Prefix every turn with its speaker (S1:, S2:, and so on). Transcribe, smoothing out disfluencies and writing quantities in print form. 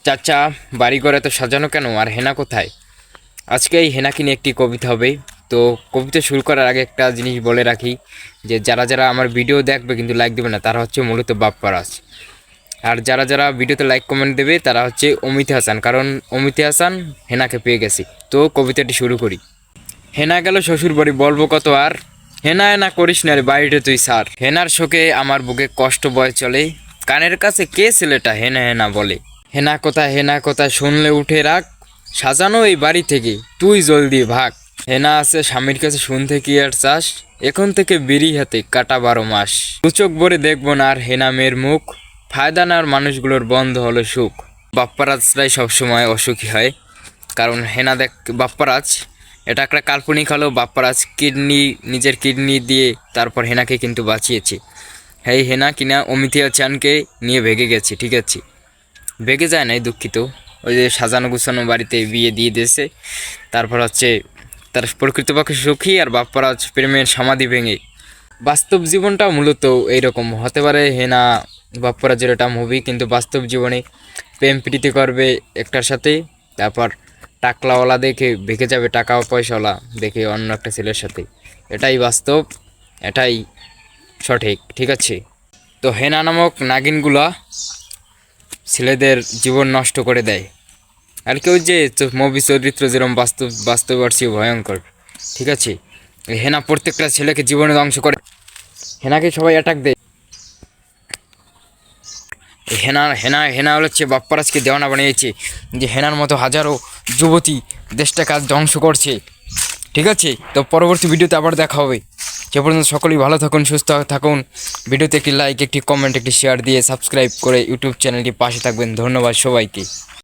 S1: চাচা, বাড়ি ঘর এত সাজানো কেন, আর হেনা কোথায়? আজকে এই হেনাকে নিয়ে একটি কবিতা হবে। তো কবিতা শুরু করার আগে একটা জিনিস বলে রাখি, যে যারা যারা আমার ভিডিও দেখবে কিন্তু লাইক দেবে না, তারা হচ্ছে মূলত বাপ্পারাজ। আর যারা যারা ভিডিওতে লাইক কমেন্ট দেবে তারা হচ্ছে অমিতে হাসান, কারণ অমিতে হাসান হেনাকে পেয়ে গেছি। তো কবিতাটি শুরু করি। হেনা গেল শ্বশুর বাড়ি, বলবো কত আর, হেনা হেনা করিস না রে, বাড়িতে তুই সার। হেনার শোকে আমার বুকে কষ্ট বয় চলে, কানের কাছে কে ছেলেটা হেনা হেনা বলে। হেনা কোথায় শুনলে উঠে রাখ, সাজানো এই বাড়ি থেকে তুই জলদি ভাগ। হেনা আছে স্বামীর কাছে, শুনতে কি আর চাস, এখন থেকে বিড়ি হাতে কাটা 12 মাস। দুচোখ ভরে দেখবো না আর হেনা মেয়ের মুখ, ফায়দা নেওয়ার মানুষগুলোর বন্ধ হলো সুখ। বাপ্পারাজরাই সবসময় অসুখী হয়, কারণ হেনা দেখ, বাপ্পারাজ এটা একটা কাল্পনিক হলেও বাপ্পারাজ নিজের কিডনি দিয়ে তারপর হেনাকে কিন্তু বাঁচিয়েছে। হ্যাঁ, হেনা কিনা অমিতাভ চানকে নিয়ে ভেগে গেছে, ঠিক আছে, ভেগে যায় নাই, দুঃখিত। ওই যে সাজানো গুছানো বাড়িতে বিয়ে দিয়ে দিয়েছে, তারপর হচ্ছে তার প্রকৃতপক্ষে সুখী, আর বাপ্পারাজ প্রেমের সমাধি ভেঙে। বাস্তব জীবনটাও মূলত এইরকম হতে পারে। হেনা বাপ্পারাজের এটা মুভি, কিন্তু বাস্তব জীবনে প্রেম প্রীতি করবে একটার সাথে, তারপর টাকলাওয়ালা দেখে ভেগে যাবে, টাকা পয়সাওয়ালা দেখে অন্য একটা ছেলের সাথে। এটাই বাস্তব, এটাই সঠিক, ঠিক আছে। তো হেনা নামক নাগিনগুলা ছেলেদের জীবন নষ্ট করে দেয়, আর কেউ যে মুভি চরিত্র যেরকম বাস্তব ভয়ঙ্কর, ঠিক আছে। হেনা প্রত্যেকটা ছেলেকে জীবনে ধ্বংস করে, হেনাকে সবাই অ্যাটাক দেয়। হেনা হেনা হেনা হচ্ছে বাপ্পারাজকে দেওয়ানা বানিয়েছে, যে হেনার মতো হাজারো যুবতী দেশটা কাজ ধ্বংস করছে, ঠিক আছে। তো পরবর্তী ভিডিওতে আবার দেখা হবে। সে পর্যন্ত সকলেই ভালো থাকুন, সুস্থ থাকুন। ভিডিওতে একটি লাইক, একটি কমেন্ট, একটি শেয়ার দিয়ে সাবস্ক্রাইব করে ইউটিউব চ্যানেলটি পাশে থাকবেন। ধন্যবাদ সবাইকে।